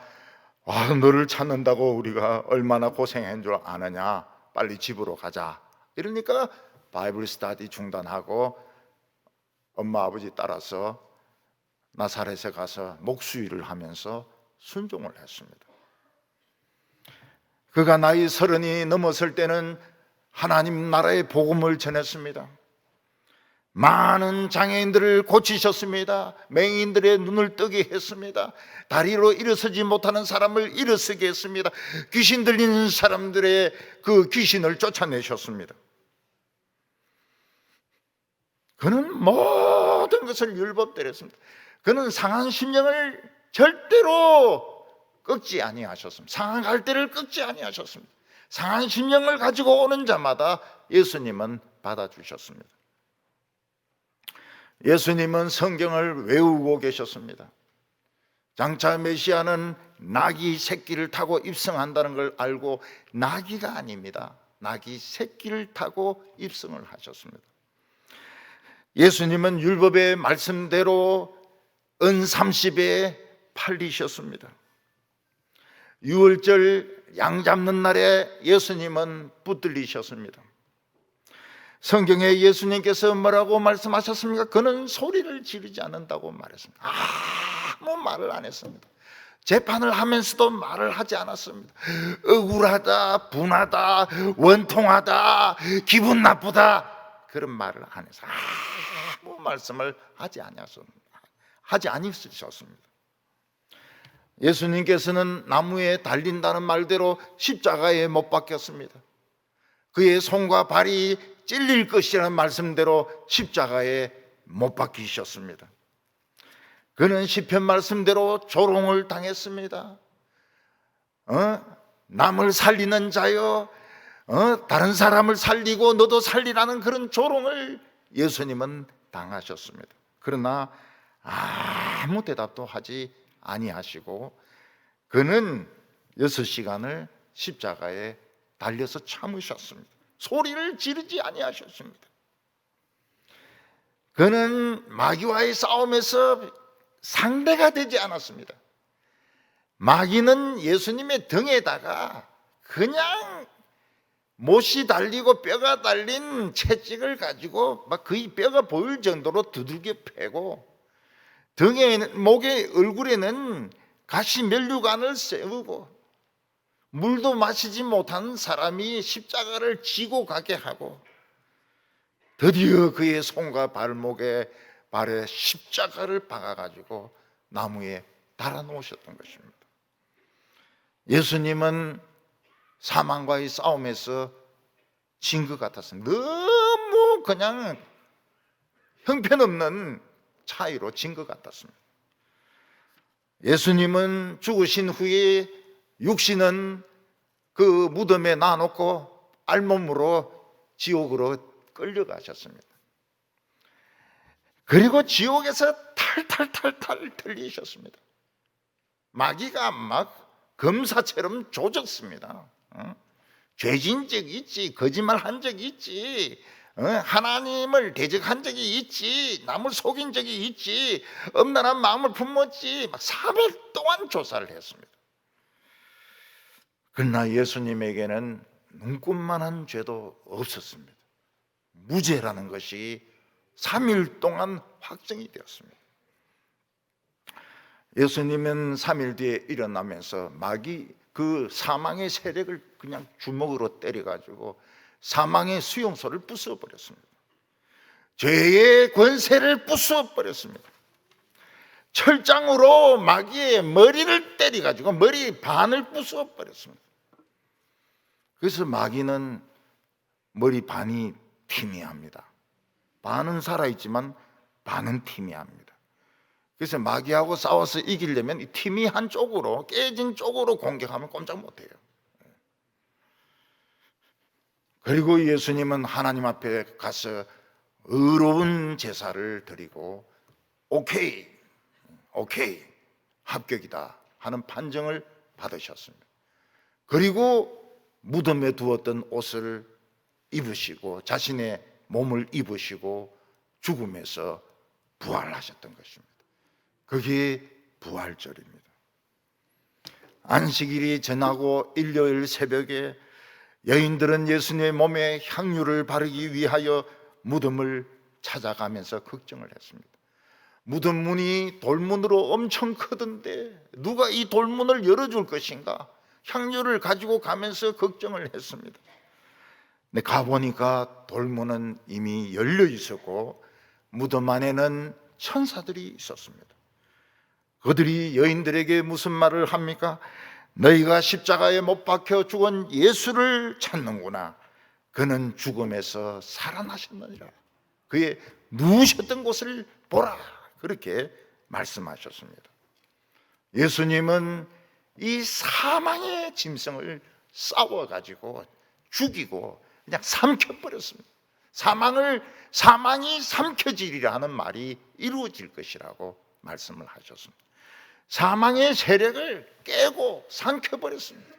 너를 찾는다고 우리가 얼마나 고생한 줄 아느냐, 빨리 집으로 가자. 이러니까 바이블 스터디 중단하고 엄마 아버지 따라서 나사렛에 가서 목수일을 하면서 순종을 했습니다. 그가 나이 30이 넘었을 때는 하나님 나라의 복음을 전했습니다. 많은 장애인들을 고치셨습니다. 맹인들의 눈을 뜨게 했습니다. 다리로 일어서지 못하는 사람을 일어서게 했습니다. 귀신 들리는 사람들의 그 귀신을 쫓아내셨습니다. 그는 모든 것을 율법대로 했습니다. 그는 상한 심령을 절대로 꺾지 아니하셨습니다. 상한 갈대를 꺾지 아니하셨습니다. 상한 심령을 가지고 오는 자마다 예수님은 받아주셨습니다. 예수님은 성경을 외우고 계셨습니다. 장차 메시아는 나귀 새끼를 타고 입성한다는 걸 알고 나귀가 아닙니다. 나귀 새끼를 타고 입성을 하셨습니다. 예수님은 율법의 말씀대로 은 30에 팔리셨습니다. 유월절 양 잡는 날에 예수님은 붙들리셨습니다. 성경에 예수님께서 뭐라고 말씀하셨습니까? 그는 소리를 지르지 않는다고 말했습니다. 아무 말을 안 했습니다. 재판을 하면서도 말을 하지 않았습니다. 억울하다, 분하다, 원통하다, 기분 나쁘다, 그런 말을 안 해서 아무 말씀을 하지 않으셨습니다. 예수님께서는 나무에 달린다는 말대로 십자가에 못 박혔습니다. 그의 손과 발이 찔릴 것이라는 말씀대로 십자가에 못 박히셨습니다. 그는 시편 말씀대로 조롱을 당했습니다. 남을 살리는 자여, 다른 사람을 살리고 너도 살리라는 그런 조롱을 예수님은 당하셨습니다. 그러나 아무 대답도 하지 아니하시고 그는 6시간을 십자가에 달려서 참으셨습니다. 소리를 지르지 아니하셨습니다. 그는 마귀와의 싸움에서 상대가 되지 않았습니다. 마귀는 예수님의 등에다가 그냥 못이 달리고 뼈가 달린 채찍을 가지고 막 거의 뼈가 보일 정도로 두들겨 패고 등에, 목에, 얼굴에는 가시 면류관을 세우고 물도 마시지 못한 사람이 십자가를 지고 가게 하고 드디어 그의 손과 발목에 발에 십자가를 박아가지고 나무에 달아놓으셨던 것입니다. 예수님은 사망과의 싸움에서 진 것 같았습니다. 너무 그냥 형편없는 차이로 진 것 같았습니다. 예수님은 죽으신 후에 육신은 그 무덤에 놔놓고 알몸으로 지옥으로 끌려가셨습니다. 그리고 지옥에서 탈탈탈탈 털리셨습니다. 마귀가 막 검사처럼 조졌습니다. 죄진 적이 있지, 거짓말한 적이 있지, 하나님을 대적한 적이 있지, 남을 속인 적이 있지, 엄란한 마음을 품었지, 막 3일 동안 조사를 했습니다. 그러나 예수님에게는 눈꽃만한 죄도 없었습니다. 무죄라는 것이 3일 동안 확정이 되었습니다. 예수님은 3일 뒤에 일어나면서 마귀 그 사망의 세력을 그냥 주먹으로 때려가지고 사망의 수용소를 부숴버렸습니다. 죄의 권세를 부숴버렸습니다. 철장으로 마귀의 머리를 때려가지고 머리 반을 부숴버렸습니다. 그래서 마귀는 머리 반이 희미합니다. 반은 살아있지만 반은 희미합니다. 그래서 마귀하고 싸워서 이기려면 이 희미한 쪽으로, 깨진 쪽으로 공격하면 꼼짝 못해요. 그리고 예수님은 하나님 앞에 가서 의로운 제사를 드리고 오케이 합격이다 하는 판정을 받으셨습니다. 그리고 무덤에 두었던 옷을 입으시고 자신의 몸을 입으시고 죽음에서 부활하셨던 것입니다. 그게 부활절입니다. 안식일이 지나고 일요일 새벽에 여인들은 예수님의 몸에 향유를 바르기 위하여 무덤을 찾아가면서 걱정을 했습니다. 무덤 문이 돌문으로 엄청 크던데 누가 이 돌문을 열어줄 것인가? 향유를 가지고 가면서 걱정을 했습니다. 근데 가보니까 돌문은 이미 열려 있었고 무덤 안에는 천사들이 있었습니다. 그들이 여인들에게 무슨 말을 합니까? 너희가 십자가에 못 박혀 죽은 예수를 찾는구나. 그는 죽음에서 살아나셨느니라. 그의 누우셨던 곳을 보라. 그렇게 말씀하셨습니다. 예수님은 이 사망의 짐승을 싸워가지고 죽이고 그냥 삼켜버렸습니다. 사망이 삼켜지리라는 말이 이루어질 것이라고 말씀을 하셨습니다. 사망의 세력을 깨고 삼켜버렸습니다.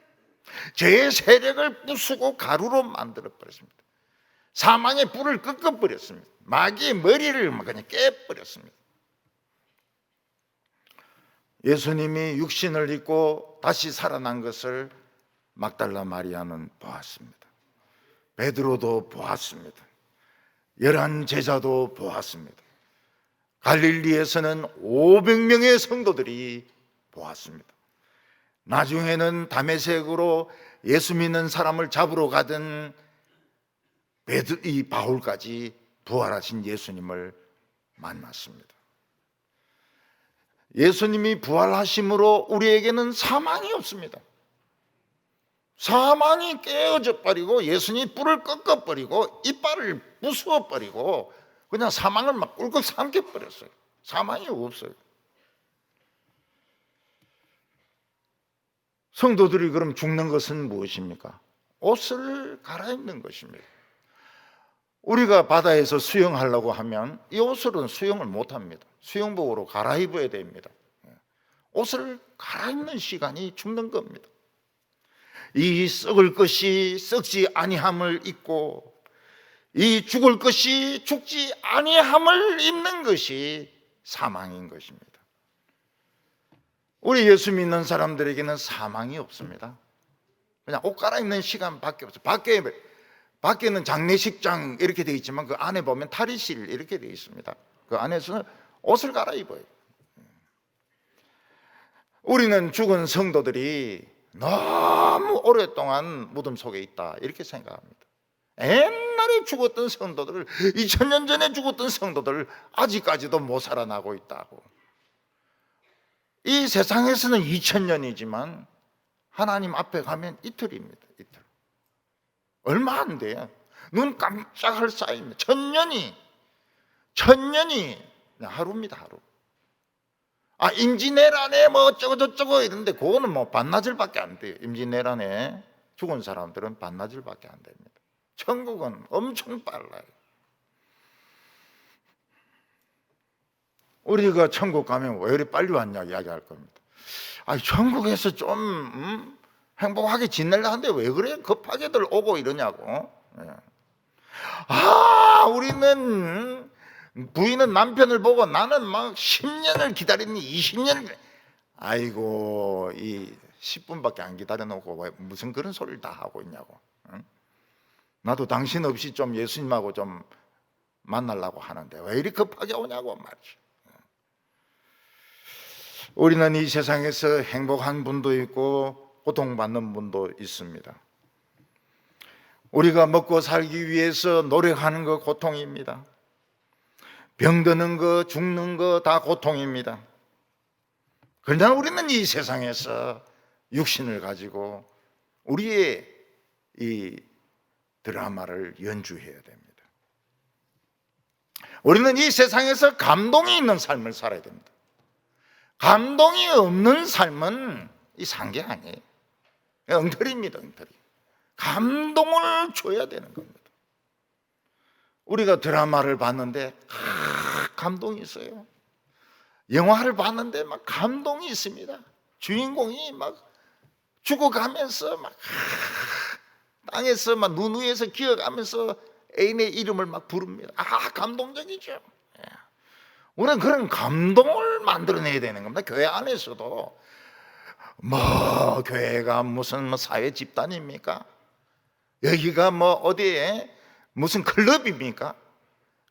죄의 세력을 부수고 가루로 만들어버렸습니다. 사망의 불을 끄꺼버렸습니다. 마귀의 머리를 그냥 깨버렸습니다. 예수님이 육신을 입고 다시 살아난 것을 막달라 마리아는 보았습니다. 베드로도 보았습니다. 11 제자도 보았습니다. 갈릴리에서는 500명의 성도들이 보았습니다. 나중에는 다메섹으로 예수 믿는 사람을 잡으러 가던 이 바울까지 부활하신 예수님을 만났습니다. 예수님이 부활하심으로 우리에게는 사망이 없습니다. 사망이 깨어져 버리고 예수님이 뿔을 꺾어버리고 이빨을 부수어버리고 그냥 사망을 막 꿀꺽 삼켜버렸어요. 사망이 없어요. 성도들이 그럼 죽는 것은 무엇입니까? 옷을 갈아입는 것입니다. 우리가 바다에서 수영하려고 하면 이 옷으로는 수영을 못합니다. 수영복으로 갈아입어야 됩니다. 옷을 갈아입는 시간이 죽는 겁니다. 이 썩을 것이 썩지 아니함을 입고 이 죽을 것이 죽지 아니함을 입는 것이 사망인 것입니다. 우리 예수 믿는 사람들에게는 사망이 없습니다. 그냥 옷 갈아입는 시간밖에 없어요. 밖에는 장례식장 이렇게 되어 있지만 그 안에 보면 탈의실 이렇게 되어 있습니다. 그 안에서는 옷을 갈아입어요. 우리는 죽은 성도들이 너무 오랫동안 무덤 속에 있다 이렇게 생각합니다. 옛날에 죽었던 성도들, 2000년 전에 죽었던 성도들 아직까지도 못 살아나고 있다고. 이 세상에서는 2000년이지만 하나님 앞에 가면 이틀입니다. 이틀. 얼마 안 돼요. 눈 깜짝할 사이입니다. 천년이 하루입니다. 하루. 임진왜란에 뭐 어쩌고 저쩌고 이런데 그거는 뭐 반나절밖에 안 돼요. 임진왜란에 죽은 사람들은 반나절밖에 안 됩니다. 천국은 엄청 빨라요. 우리가 천국 가면 왜 이렇게 빨리 왔냐 이야기할 겁니다. 천국에서 좀 행복하게 지내려 하는데 왜 그래? 급하게들 오고 이러냐고. 우리는 부인은 남편을 보고 나는 막 10년을 기다리니 20년. 아이고 이 10분밖에 안 기다려놓고 왜 무슨 그런 소리를 다 하고 있냐고. 나도 당신 없이 좀 예수님하고 좀 만나려고 하는데 왜 이리 급하게 오냐고 말이죠. 우리는 이 세상에서 행복한 분도 있고 고통받는 분도 있습니다. 우리가 먹고 살기 위해서 노력하는 거 고통입니다. 병드는 거, 죽는 거 다 고통입니다. 그러나 우리는 이 세상에서 육신을 가지고 우리의 이 드라마를 연주해야 됩니다. 우리는 이 세상에서 감동이 있는 삶을 살아야 됩니다. 감동이 없는 삶은 이 산 게 아니에요. 엉터리입니다. 엉터리. 감동을 줘야 되는 겁니다. 우리가 드라마를 봤는데 감동이 있어요. 영화를 봤는데 막 감동이 있습니다. 주인공이 막 죽어가면서 막 땅에서 막 눈 위에서 기어가면서 애인의 이름을 막 부릅니다. 감동적이죠. 예. 우리는 그런 감동을 만들어내야 되는 겁니다. 교회 안에서도 뭐 교회가 무슨 뭐 사회 집단입니까? 여기가 뭐 어디에 무슨 클럽입니까?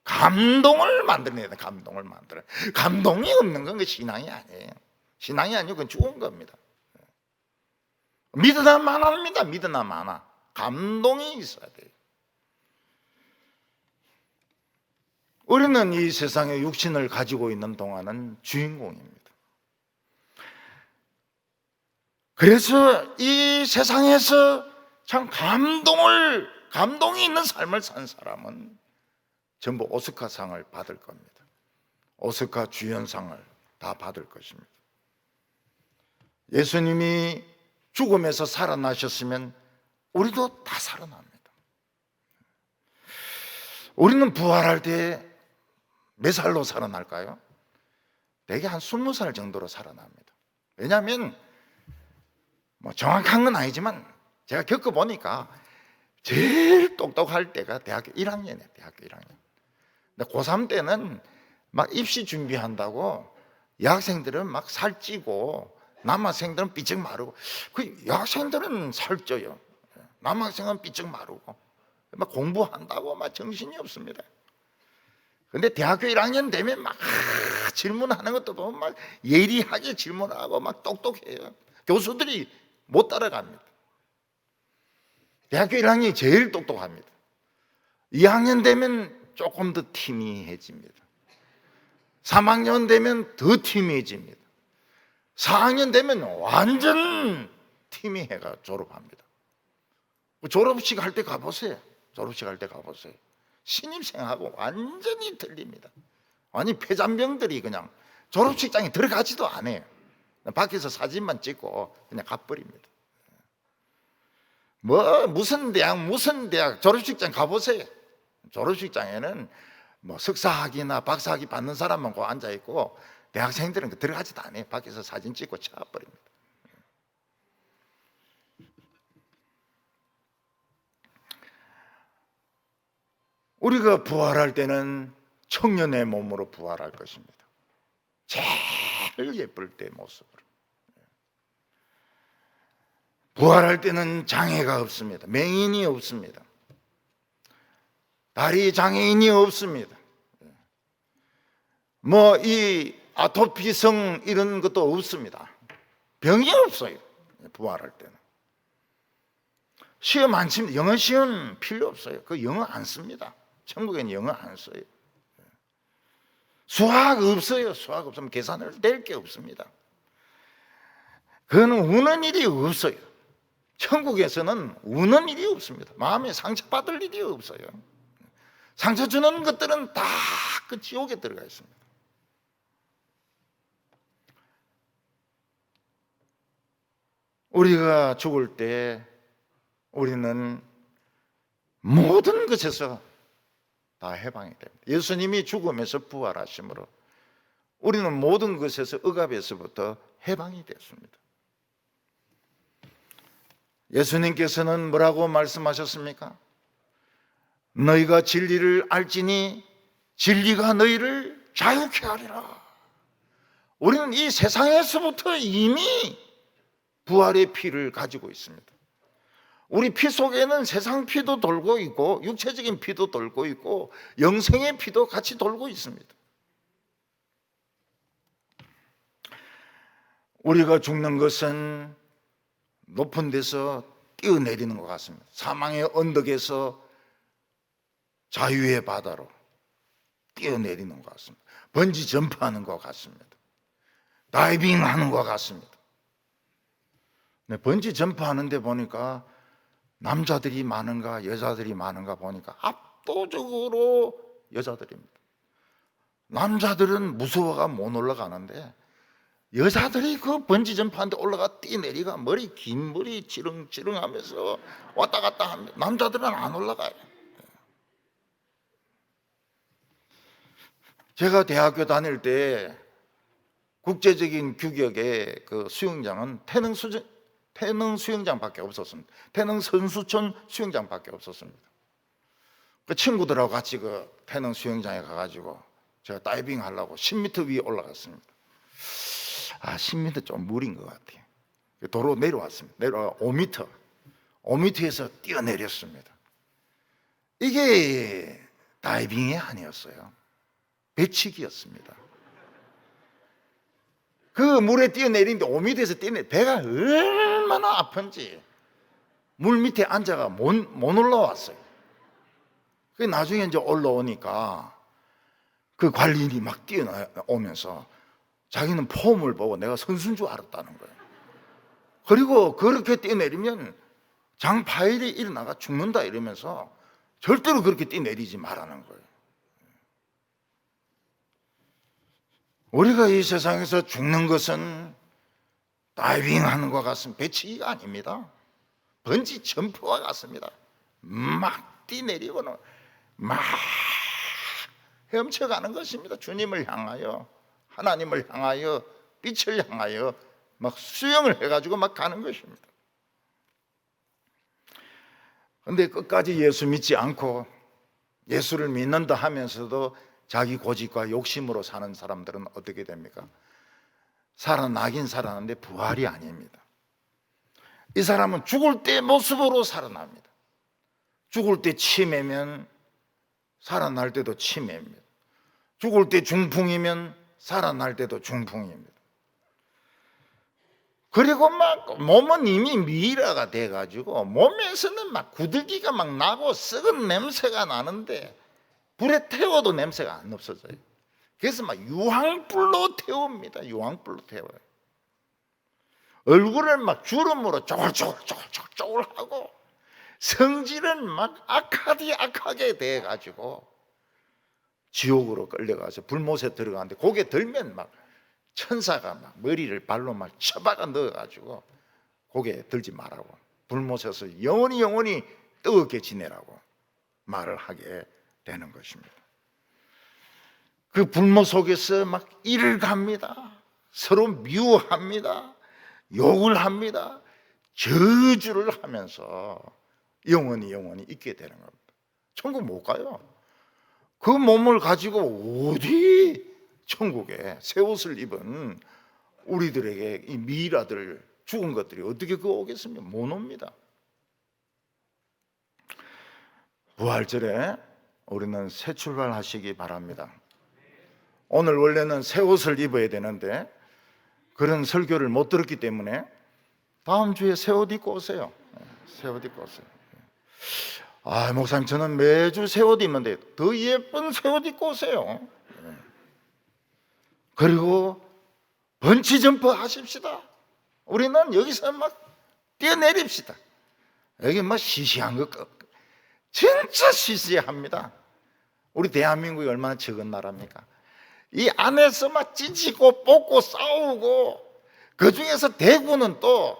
감동을 만들어내야 돼. 감동을 만들어. 감동이 없는 건 그 신앙이 아니에요. 신앙이 아니고 그건 죽은 겁니다. 믿으나 마나입니다. 믿으나 마나. 감동이 있어야 돼요. 우리는 이 세상에 육신을 가지고 있는 동안은 주인공입니다. 그래서 이 세상에서 참 감동이 있는 삶을 산 사람은 전부 오스카상을 받을 겁니다. 오스카 주연상을 다 받을 것입니다. 예수님이 죽음에서 살아나셨으면 우리도 다 살아납니다. 우리는 부활할 때 몇 살로 살아날까요? 대개 한 20살 정도로 살아납니다. 왜냐하면 뭐 정확한 건 아니지만 제가 겪어보니까 제일 똑똑할 때가 대학교 1학년이에요. 대학교 1학년. 근데 고3 때는 막 입시 준비한다고 여학생들은 막 살찌고 남학생들은 삐쩍 마르고, 그 여학생들은 살쪄요. 남학생은 삐쩍 마르고 막 공부한다고 막 정신이 없습니다. 근데 대학교 1학년 되면 막 질문하는 것도 보면 막 예리하게 질문하고 막 똑똑해요. 교수들이 못 따라갑니다. 대학교 1학년이 제일 똑똑합니다. 2학년 되면 조금 더 티미해집니다. 3학년 되면 더 티미해집니다. 4학년 되면 완전 티미해가 졸업합니다. 졸업식 할 때 가보세요. 졸업식 할 때 가보세요. 신입생하고 완전히 틀립니다. 아니 폐잔병들이 그냥 졸업식장에 들어가지도 않아요. 밖에서 사진만 찍고 그냥 가버립니다. 뭐 무슨 대학 졸업식장 가보세요. 졸업식장에는 뭐 석사학위나 박사학위 받는 사람만 거 앉아 있고 대학생들은 들어가지도 않아요. 밖에서 사진 찍고 차버립니다. 우리가 부활할 때는 청년의 몸으로 부활할 것입니다. 제일 예쁠 때 모습으로. 부활할 때는 장애가 없습니다. 맹인이 없습니다. 다리 장애인이 없습니다. 뭐 이 아토피성 이런 것도 없습니다. 병이 없어요. 부활할 때는. 시험 안 칩니다. 영어 시험 필요 없어요. 그 영어 안 씁니다. 천국에는 영어 안 써요. 수학 없어요. 수학 없으면 계산을 낼 게 없습니다. 그거는 우는 일이 없어요. 천국에서는 우는 일이 없습니다. 마음에 상처받을 일이 없어요. 상처 주는 것들은 다 그 지옥에 들어가 있습니다. 우리가 죽을 때 우리는 모든 것에서 다 해방이 됩니다. 예수님이 죽음에서 부활하심으로 우리는 모든 것에서 억압에서부터 해방이 됐습니다. 예수님께서는 뭐라고 말씀하셨습니까? 너희가 진리를 알지니 진리가 너희를 자유케 하리라. 우리는 이 세상에서부터 이미 부활의 피를 가지고 있습니다. 우리 피 속에는 세상 피도 돌고 있고 육체적인 피도 돌고 있고 영생의 피도 같이 돌고 있습니다. 우리가 죽는 것은 높은 데서 뛰어내리는 것 같습니다. 사망의 언덕에서 자유의 바다로 뛰어내리는 것 같습니다. 번지 점프하는 것 같습니다. 다이빙 하는 것 같습니다. 번지 점프하는데 보니까 남자들이 많은가 여자들이 많은가 보니까 압도적으로 여자들입니다. 남자들은 무서워가 못 올라가는데 여자들이 그 번지 점프하는데 올라가 뛰내리가 긴 머리 지렁지렁하면서 왔다 갔다 합니다. 남자들은 안 올라가요. 제가 대학교 다닐 때 국제적인 규격의 그 수영장은 태릉 수영장밖에 없었습니다. 태릉 선수촌 수영장밖에 없었습니다. 그 친구들하고 같이 그 태릉 수영장에 가가지고 제가 다이빙 하려고 10m 위에 올라갔습니다. 10m 좀 무리인 것 같아요. 도로 내려왔습니다. 내려와 5m에서 뛰어내렸습니다. 이게 다이빙이 아니었어요. 배치기였습니다. 그 물에 뛰어내리는데 5m에서 뛰어내 배가 얼마나 아픈지 물 밑에 앉아가 못 올라왔어요. 그 나중에 이제 올라오니까 그 관리인이 막 뛰어오면서 자기는 폼을 보고 내가 선수인 줄 알았다는 거예요. 그리고 그렇게 뛰어내리면 장파일이 일어나가 죽는다 이러면서 절대로 그렇게 뛰어내리지 말라는 거예요. 우리가 이 세상에서 죽는 것은 다이빙하는 것 같습니다. 배치기가 아닙니다. 번지 점프와 같습니다. 막 뛰내리고는 막 헤엄쳐가는 것입니다. 주님을 향하여, 하나님을 향하여, 빛을 향하여 막 수영을 해가지고 막 가는 것입니다. 그런데 끝까지 예수 믿지 않고 예수를 믿는다 하면서도 자기 고집과 욕심으로 사는 사람들은 어떻게 됩니까? 살아나긴 살아났는데 부활이 아닙니다. 이 사람은 죽을 때 모습으로 살아납니다. 죽을 때 치매면 살아날 때도 치매입니다. 죽을 때 중풍이면 살아날 때도 중풍입니다. 그리고 막 몸은 이미 미라가 돼가지고 몸에서는 막 구들기가 막 나고 썩은 냄새가 나는데 불에 태워도 냄새가 안 없어져요. 그래서 막 유황불로 태웁니다. 유황불로 태워요. 얼굴을 막 주름으로 쪼글쪼글하고 성질은 막 악하게 돼가지고 지옥으로 끌려가서 불못에 들어가는데 고개 들면 막 천사가 막 머리를 발로 막 쳐박아 넣어가지고 고개 들지 말라고, 불못에서 영원히 뜨겁게 지내라고 말을 하게 되는 것입니다. 그 불못 속에서 막 일을 갑니다. 서로 미워합니다. 욕을 합니다. 저주를 하면서 영원히 있게 되는 겁니다. 천국 못 가요. 그 몸을 가지고 어디 천국에 새 옷을 입은 우리들에게 이 미라들 죽은 것들이 어떻게 그거 오겠습니까? 못 옵니다. 부활절에 우리는 새 출발하시기 바랍니다. 오늘 원래는 새 옷을 입어야 되는데 그런 설교를 못 들었기 때문에 다음 주에 새 옷 입고 오세요. 새 옷 입고 오세요. 목사님, 저는 매주 새 옷 입는데 더 예쁜 새 옷 입고 오세요. 그리고 번치점프 하십시다. 우리는 여기서 막 뛰어내립시다. 여기 막 시시한 것 진짜 시시합니다. 우리 대한민국이 얼마나 적은 나라입니까? 이 안에서 막 찢고 뽑고 싸우고, 그 중에서 대구는 또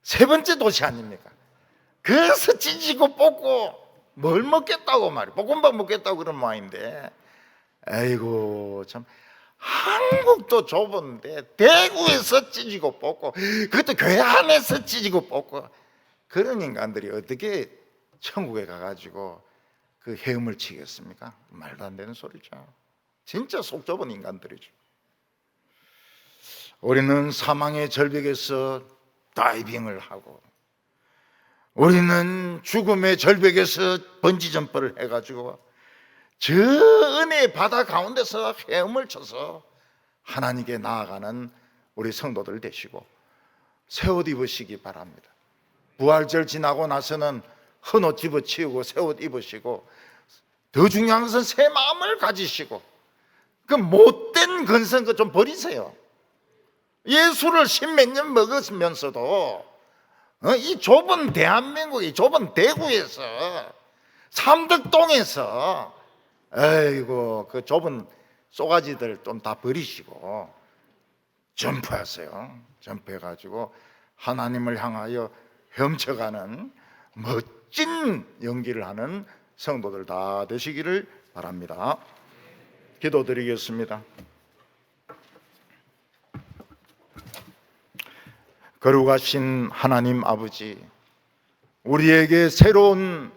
세 번째 도시 아닙니까? 그래서 찢고 뽑고 뭘 먹겠다고 말이에요. 볶음밥 먹겠다고 그런 모양인데, 아이고 참, 한국도 좁은데 대구에서 찢고 뽑고, 그것도 교회 안에서 찢고 뽑고, 그런 인간들이 어떻게 천국에 가가지고 그 헤엄을 치겠습니까? 말도 안 되는 소리죠. 진짜 속 좁은 인간들이죠. 우리는 사망의 절벽에서 다이빙을 하고, 우리는 죽음의 절벽에서 번지점프를 해가지고 저 은혜의 바다 가운데서 헤엄을 쳐서 하나님께 나아가는 우리 성도들 되시고 새 옷 입으시기 바랍니다. 부활절 지나고 나서는 헌 옷 집어치우고 새 옷 입으시고, 더 중요한 것은 새 마음을 가지시고, 그 못된 근성 그 좀 버리세요. 예수를 십몇 년 먹으면서도 이 좁은 대한민국, 이 좁은 대구에서, 삼덕동에서, 아이고 그 좁은 쏘가지들 좀 다 버리시고 점프하세요. 점프해가지고 하나님을 향하여 헤엄쳐가는 멋진 연기를 하는 성도들 다 되시기를 바랍니다. 기도드리겠습니다. 거룩하신 하나님 아버지, 우리에게 새로운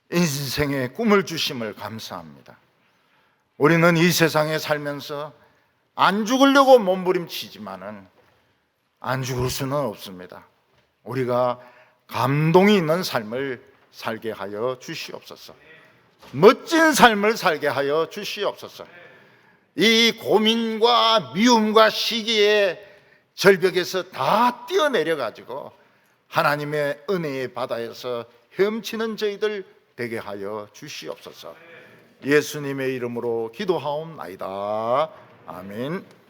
인생의 꿈을 주심을 감사합니다. 우리는 이 세상에 살면서 안 죽으려고 몸부림치지만은 안 죽을 수는 없습니다. 우리가 감동이 있는 삶을 살게 하여 주시옵소서. 멋진 삶을 살게 하여 주시옵소서. 이 고민과 미움과 시기의 절벽에서 다 뛰어내려 가지고 하나님의 은혜의 바다에서 헤엄치는 저희들 되게 하여 주시옵소서. 예수님의 이름으로 기도하옵나이다. 아멘.